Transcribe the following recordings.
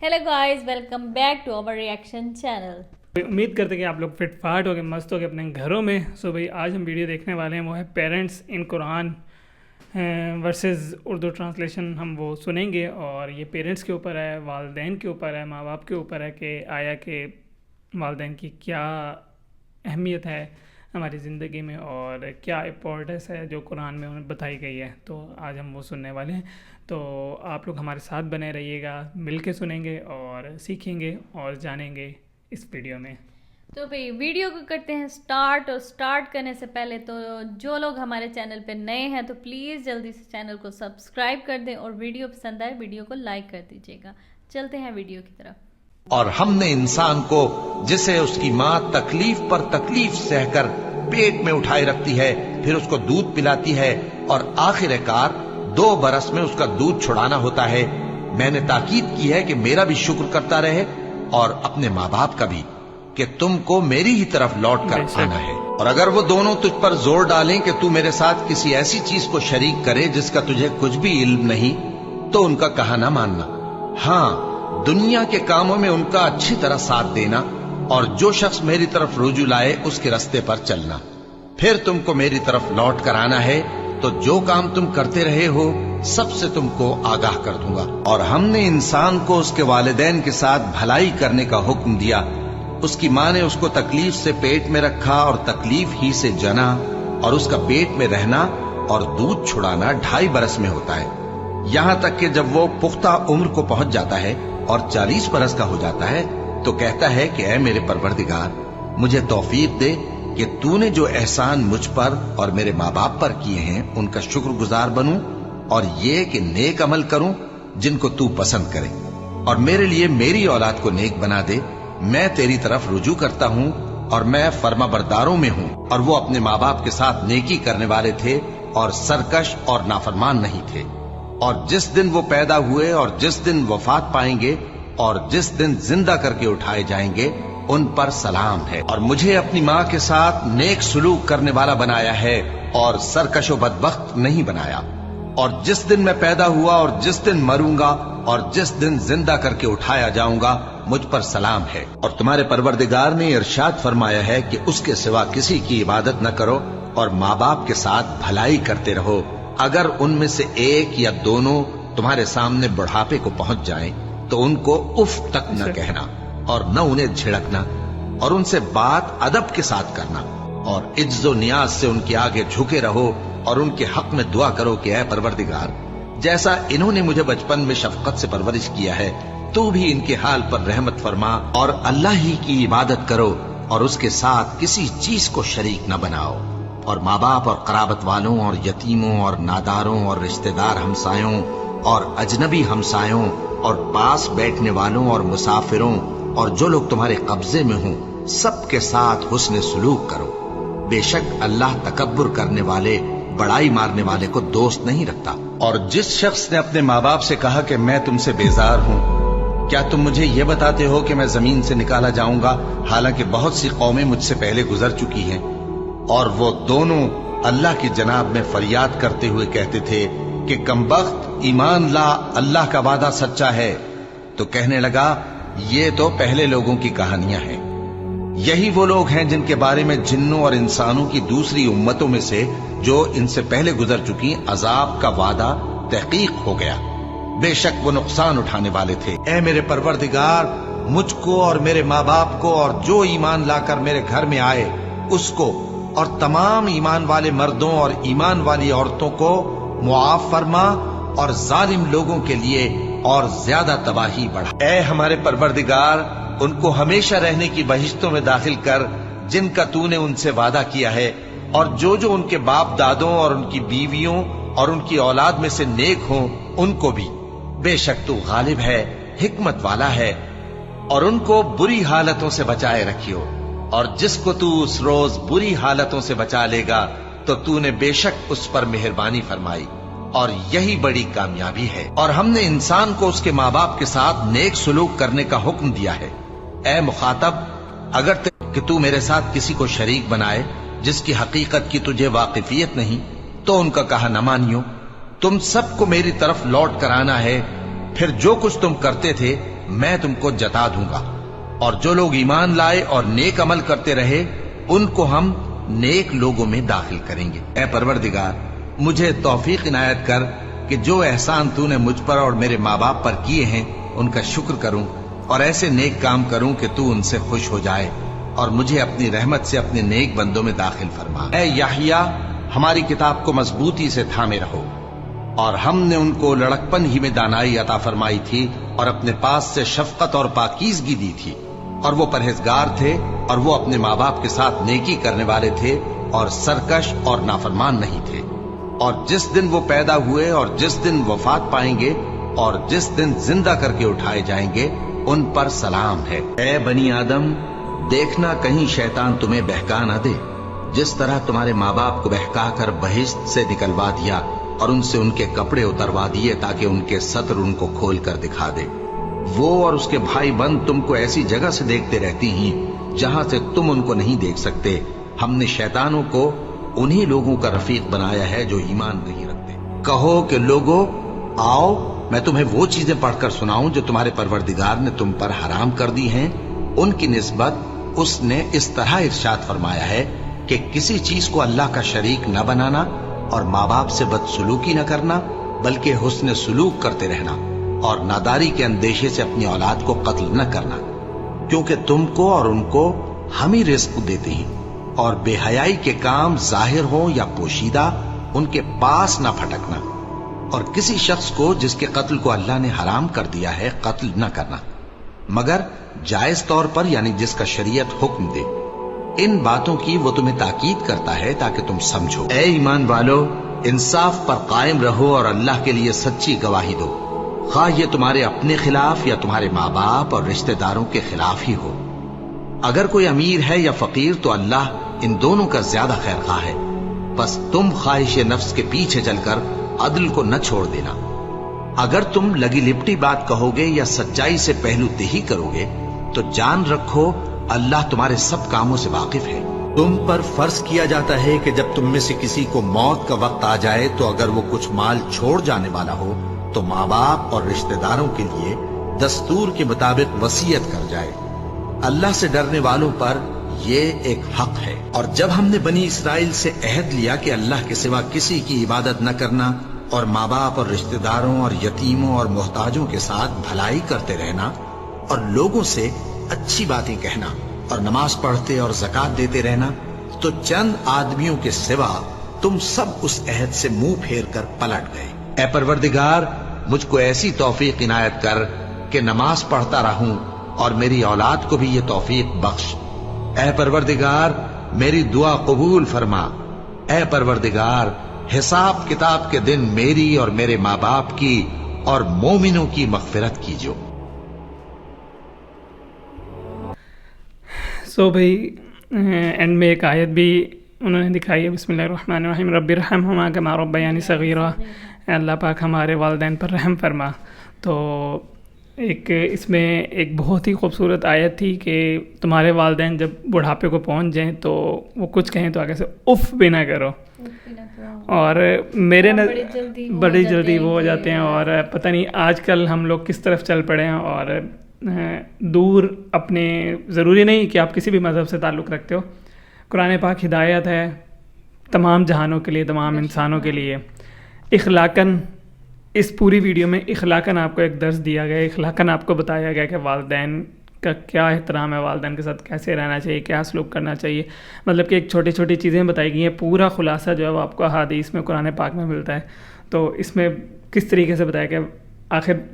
Hello guys, welcome back to our reaction channel. उम्मीद करते हैं कि आप लोग फिट फाट हो गए, मस्त हो गए अपने घरों में। सो भाई आज हम वीडियो देखने वाले हैं, वो है पेरेंट्स इन कुरान वर्सेस उर्दू ट्रांसलेशन। हम वो सुनेंगे और ये पेरेंट्स के ऊपर है, वालिदैन के ऊपर है, माँ बाप के ऊपर है कि आया कि वालिदैन की क्या अहमियत है हमारी ज़िंदगी में और क्या इम्पोर्टेंस है जो कुरान में उन्हें बताई गई है। तो आज हम वो सुनने वाले हैं, तो आप लोग हमारे साथ बने रहिएगा, मिल के सुनेंगे और सीखेंगे और जानेंगे इस वीडियो में। तो भाई वीडियो को करते हैं स्टार्ट। और स्टार्ट करने से पहले तो जो लोग हमारे चैनल पे नए हैं तो प्लीज़ जल्दी से चैनल को सब्सक्राइब कर दें और वीडियो पसंद आए वीडियो को लाइक कर दीजिएगा। चलते हैं वीडियो की तरफ। और हमने इंसान को, जिसे उसकी माँ तकलीफ पर तकलीफ सहकर पेट में उठाए रखती है, फिर उसको दूध पिलाती है और आखिरकार 2 बरस में उसका दूध छुड़ाना होता है। मैंने ताकीद की है कि मेरा भी शुक्र करता रहे और अपने माँ बाप का भी, कि तुमको मेरी ही तरफ लौट कर आना है। और अगर वो दोनों तुझ पर जोर डालें कि तू मेरे साथ किसी ऐसी चीज को शरीक करे जिसका तुझे कुछ भी इल्म नहीं, तो उनका कहा ना मानना। हाँ, दुनिया के कामों में उनका अच्छी तरह साथ देना और जो शख्स मेरी तरफ रुजू लाए उसके रास्ते पर चलना। फिर तुमको मेरी तरफ लौट कर आना है, तो जो काम तुम करते रहे हो सबसे तुमको आगाह कर दूंगा। और हमने इंसान को उसके वालिदैन के साथ भलाई करने का हुक्म दिया। उसकी माँ ने उसको तकलीफ से पेट में रखा और तकलीफ ही से जना, और उसका पेट में रहना और दूध छुड़ाना 2.5 बरस में होता है। यहाँ तक कि जब वो पुख्ता उम्र को पहुंच जाता है और 40 बरस का हो जाता है तो कहता है कि ऐ मेरे परवरदिगार, मुझे तौफीक दे कि तूने जो एहसान मुझ पर और मेरे माँ बाप पर किए हैं उनका शुक्रगुजार बनूं और ये कि नेक अमल करूं जिनको तू पसंद करे, और मेरे लिए मेरी औलाद को नेक बना दे। मैं तेरी तरफ रुजू करता हूं और मैं फर्माबरदारों में हूं। और वो अपने माँ बाप के साथ नेकी करने वाले थे और सरकश और नाफरमान नहीं थे। और जिस दिन वो पैदा हुए और जिस दिन वफात पाएंगे और जिस दिन जिंदा करके उठाए जाएंगे उन पर सलाम है। और मुझे अपनी माँ के साथ नेक सुलूक करने वाला बनाया है और सरकशो बदबख्त नहीं बनाया। और जिस दिन मैं पैदा हुआ और जिस दिन मरूंगा और जिस दिन जिंदा करके उठाया जाऊंगा मुझ पर सलाम है। और तुम्हारे परवरदिगार ने इरशाद फरमाया है कि उसके सिवा किसी की इबादत न करो और माँ बाप के साथ भलाई करते रहो। अगर उनमें से एक या दोनों तुम्हारे सामने बुढ़ापे को पहुंच जाएं, तो उनको उफ तक न कहना और न उन्हें झिड़कना, और उनसे बात अदब के साथ करना, और इज्जो नियाज से उनके आगे झुके रहो और उनके हक में दुआ करो कि ऐ परवरदिगार, जैसा इन्होंने मुझे बचपन में शफकत से परवरिश किया है, तू भी इनके हाल पर रहमत फरमा और अल्लाह ही की इबादत करो और उसके साथ किसी चीज को शरीक न बनाओ। और माँ बाप और कराबत वालों और यतीमों और नादारों और रिश्तेदार हमसायों और अजनबी हमसायों और पास बैठने वालों और मुसाफिरों और जो लोग तुम्हारे कब्जे में हों सबके साथ हुस्न सुलूक करो। बेशक अल्लाह तकब्बुर करने वाले, बड़ाई मारने वाले को दोस्त नहीं रखता। और जिस शख्स ने अपने माँ बाप से कहा कि मैं तुमसे बेजार हूँ, क्या तुम मुझे ये बताते हो कि मैं जमीन से निकाला जाऊंगा, हालांकि बहुत सी कौमें मुझसे पहले गुजर चुकी हैं। और वो दोनों अल्लाह की जनाब में फरियाद करते हुए कहते थे कि कमबख्त, ईमान ला, अल्लाह का वादा सच्चा है। तो कहने लगा, ये तो पहले लोगों की कहानियां हैं। यही वो लोग हैं जिनके बारे में जिन्नों और इंसानों की दूसरी उम्मतों में से जो इनसे पहले गुजर चुकी अजाब का वादा तहकीक हो गया। बेशक वो नुकसान उठाने वाले थे। ऐ मेरे परवरदिगार, मुझको और मेरे माँ बाप को और जो ईमान लाकर मेरे घर में आए उसको और तमाम ईमान वाले मर्दों और ईमान वाली औरतों को मुआफ फरमा और जालिम लोगों के लिए और ज्यादा तबाही बढ़ा। ऐ हमारे परवरदिगार, उनको हमेशा रहने की बहिश्तों में दाखिल कर जिनका तूने उनसे वादा किया है, और जो जो उनके बाप दादों और उनकी बीवियों और उनकी औलाद में से नेक हों उनको भी। बेशक तू गालिब है, हिकमत वाला है। और उनको बुरी हालतों से बचाए रखियो, और जिसको तू उस रोज बुरी हालतों से बचा लेगा तो तूने बेशक उस पर मेहरबानी फरमाई, और यही बड़ी कामयाबी है। और हमने इंसान को उसके माँ बाप के साथ नेक सुलूक करने का हुक्म दिया है। ऐ मुखातब, अगर कि तू मेरे साथ किसी को शरीक बनाए जिसकी हकीकत की तुझे वाकिफियत नहीं, तो उनका कहा न मानियो। तुम सबको मेरी तरफ लौट कर आना है, फिर जो कुछ तुम करते थे मैं तुमको जता दूंगा, और जो लोग ईमान लाए और नेक अमल करते रहे उनको हम नेक लोगों में दाखिल करेंगे। ऐ परवरदिगार, मुझे तौफीक इनायत कर कि जो एहसान तूने मुझ पर और मेरे माँ बाप पर किए हैं उनका शुक्र करूं और ऐसे नेक काम करूं कि तू उनसे खुश हो जाए और मुझे अपनी रहमत से अपने नेक बंदों में दाखिल फरमा। ऐ याहिया, हमारी किताब को मजबूती से थामे रहो, और हमने उनको लड़कपन ही में दानाई अता फरमाई थी और अपने पास से शफकत और पाकीज़गी दी थी, और वो परहेजगार थे और वो अपने माँ बाप के साथ नेकी करने वाले थे और सरकश और नाफरमान नहीं थे। और जिस दिन वो पैदा हुए और जिस दिन वफात पाएंगे और जिस दिन जिंदा करके उठाए जाएंगे उन पर सलाम है। ऐ बनी आदम, देखना कहीं शैतान तुम्हें बहका न दे, जिस तरह तुम्हारे माँ बाप को बहका कर बहिश्त से निकलवा दिया और उनसे उनके कपड़े उतरवा दिए ताकि उनके सत्र उनको खोल कर दिखा दे। वो और उसके भाई बंद तुमको ऐसी जगह से देखते रहती हैं जहां से तुम उनको नहीं देख सकते। हमने शैतानों को उन्हीं लोगों का रफीक बनाया है जो ईमान नहीं रखते। कहो कि लोगों, आओ मैं तुम्हें वो चीजें पढ़कर सुनाऊं जो तुम्हारे परवरदिगार ने तुम पर हराम कर दी हैं। उनकी निस्बत उसने इस तरह इरशाद फरमाया है कि किसी चीज को अल्लाह का शरीक न बनाना और माँ बाप से बदसलूकी न करना, बल्कि हुस्न सुलूक करते रहना और नादारी के अंदेशे से अपनी औलाद को कत्ल न करना, क्योंकि तुमको और उनको हम ही रिस्क देते हैं। और बेहयाई के काम जाहिर हो या पोशीदा उनके पास न फटकना, और किसी शख्स को जिसके कत्ल को अल्लाह ने हराम कर दिया है कत्ल न करना, मगर जायज तौर पर, यानी जिसका शरीयत हुक्म दे। इन बातों की वो तुम्हें ताकीद करता है ताकि तुम समझो। ऐ ईमान वालो, इंसाफ पर कायम रहो और अल्लाह के लिए सच्ची गवाही दो, खा ये तुम्हारे अपने खिलाफ या तुम्हारे माँ बाप और रिश्तेदारों के खिलाफ ही हो। अगर कोई अमीर है या फकीर तो अल्लाह इन दोनों का ज्यादा खैर खा है। बस तुम ख्वाहिश नफ्स के पीछे चलकर अदल को न छोड़ देना। अगर तुम लगी लिपटी बात कहोगे या सच्चाई से पहलू देही करोगे तो जान रखो अल्लाह तुम्हारे सब कामों से वाकिफ है। तुम पर फर्ज किया जाता है कि जब तुम में से किसी को मौत का वक्त आ जाए तो अगर वो कुछ माल छोड़ जाने वाला हो तो माँ बाप और रिश्तेदारों के लिए दस्तूर के मुताबिक वसीयत कर जाए। अल्लाह से डरने वालों पर ये एक हक है। और जब हमने बनी इसराइल से अहद लिया कि अल्लाह के सिवा किसी की इबादत न करना और माँ बाप और रिश्तेदारों और यतीमों और मोहताजों के साथ भलाई करते रहना और लोगों से अच्छी बातें कहना और नमाज पढ़ते और ज़कात देते रहना, तो चंद आदमियों के सिवा तुम सब उस अहद से मुंह फेर कर पलट गए। ऐ परवरदिगार, मुझको ऐसी तौफीक इनायत कर कि नमाज पढ़ता रहूं और मेरी औलाद को भी ये तौफीक बख्श। ऐ परवरदिगार, मेरी दुआ कबूल फरमा। ऐ परवरदिगार, हिसाब किताब के दिन मेरी और मेरे माँ बाप की और मोमिनों की मगफिरत कीजो। सो भाई एंड में एक आयत भी उन्होंने दिखाई है, बिस्मिल्लाहिर्रहमानिर्रहीम, रब्बिरहमहुमा कमा रब्बयानी सगीरा, अल्लाह पाक हमारे वालिदैन पर रहम फरमा। तो एक इसमें एक बहुत ही खूबसूरत आयत थी कि तुम्हारे वालिदैन जब बुढ़ापे को पहुंच जाएं तो वो कुछ कहें तो आगे से उफ़ भी ना करो। और मेरे बड़ी जल्दी वो हो जाते हैं। और पता नहीं आजकल हम लोग किस तरफ चल पड़े हैं और दूर अपने, ज़रूरी नहीं कि आप किसी भी मज़हब से ताल्लुक़ रखते हो, कुरान पाक हिदायत है तमाम जहानों के लिए, तमाम इंसानों के लिए। इखलाकन इस पूरी वीडियो में इखलाकन आपको एक दर्स दिया गया, इखलाकन आपको बताया गया कि वालिदैन का क्या एहतराम है, वालिदैन के साथ कैसे रहना चाहिए, क्या सलूक करना चाहिए। मतलब कि एक छोटी छोटी चीज़ें बताई गई हैं, पूरा खुलासा जो है वो आपको हदीस में, कुरान पाक में मिलता है। तो इसमें किस तरीके से बताया कि आखिर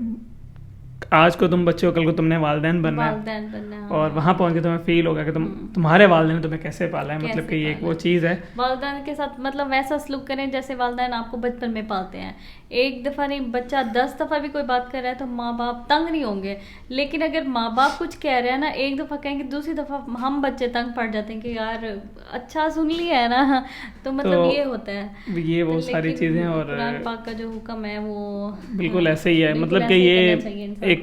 आज को तुम बच्चे हो, कल को तुमने वालिदैन बनना है और वहाँ पहुँच के तुम्हें फील होगा कि तुम्हारे वालिदैन ने तुम्हें कैसे पाला है। मतलब कि ये एक वो चीज़ है, वालिदैन के साथ मतलब वैसा सलूक करें जैसे वालिदैन आपको बचपन में पालते हैं। एक दफ़ा नहीं, बच्चा 10 दफ़ा भी कोई बात कर रहा है तो माँ बाप तंग नहीं होंगे, लेकिन अगर माँ बाप कुछ कह रहे हैं ना, एक दफ़ा कहेंगे, दूसरी दफ़ा हम बच्चे तंग पड़ जाते हैं कि यार अच्छा सुन लिया है ना। तो मतलब ये होता है, ये वो सारी चीज़ें। और कुरान पाक का जो हुक्म है वो बिल्कुल ऐसे ही है। मतलब कि ये एक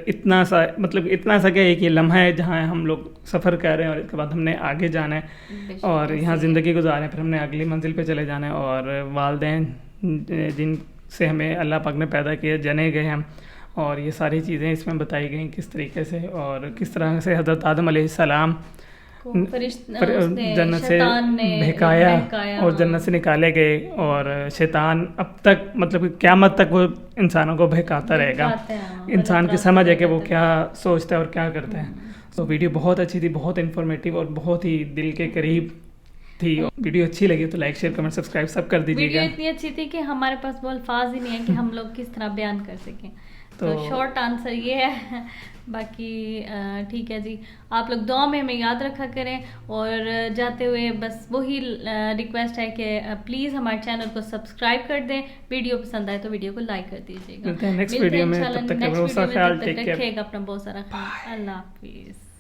इतना सा क्या है कि लम्हा है जहाँ हम लोग सफ़र कर रहे हैं और इसके बाद हमने आगे जाना है और यहाँ ज़िंदगी गुजारें, फिर हमने अगली मंजिल पे चले जाना है। और वालिदैन जिनसे हमें अल्लाह पाक ने पैदा किया, जने गए हम, اور یہ ساری چیزیں اس میں بتائی گئیں کس طریقے سے، اور کس طرح سے حضرت آدم علیہ السلام جنت سے بہکایا اور جنت سے نکالے گئے، اور شیطان اب تک مطلب قیامت تک وہ انسانوں کو بہکاتا رہے گا. انسان کی سمجھ ہے کہ وہ کیا سوچتا ہے اور کیا کرتا ہے. تو ویڈیو بہت اچھی تھی، بہت انفارمیٹیو اور بہت ہی دل کے قریب تھی. ویڈیو اچھی لگی تو لائک شیئر کمنٹ سبسکرائب سب کر دیجیے گا. ویڈیو اتنی اچھی تھی کہ ہمارے پاس وہ الفاظ ہی نہیں ہیں کہ ہم لوگ کس طرح بیان کر سکیں. تو شارٹ آنسر یہ ہے. باقی ٹھیک ہے جی، آپ لوگ دعا میں ہمیں یاد رکھا کریں، اور جاتے ہوئے بس وہی ریکویسٹ ہے کہ پلیز ہمارے چینل کو سبسکرائب کر دیں. ویڈیو پسند آئے تو ویڈیو کو لائک کر دیجیے گا. ملتے ہیں نیکسٹ ویڈیو میں. تب تک اپنا بہت سارا خیال. رکھیے گا اپنا بہت سارا خیال. اللہ حافظ.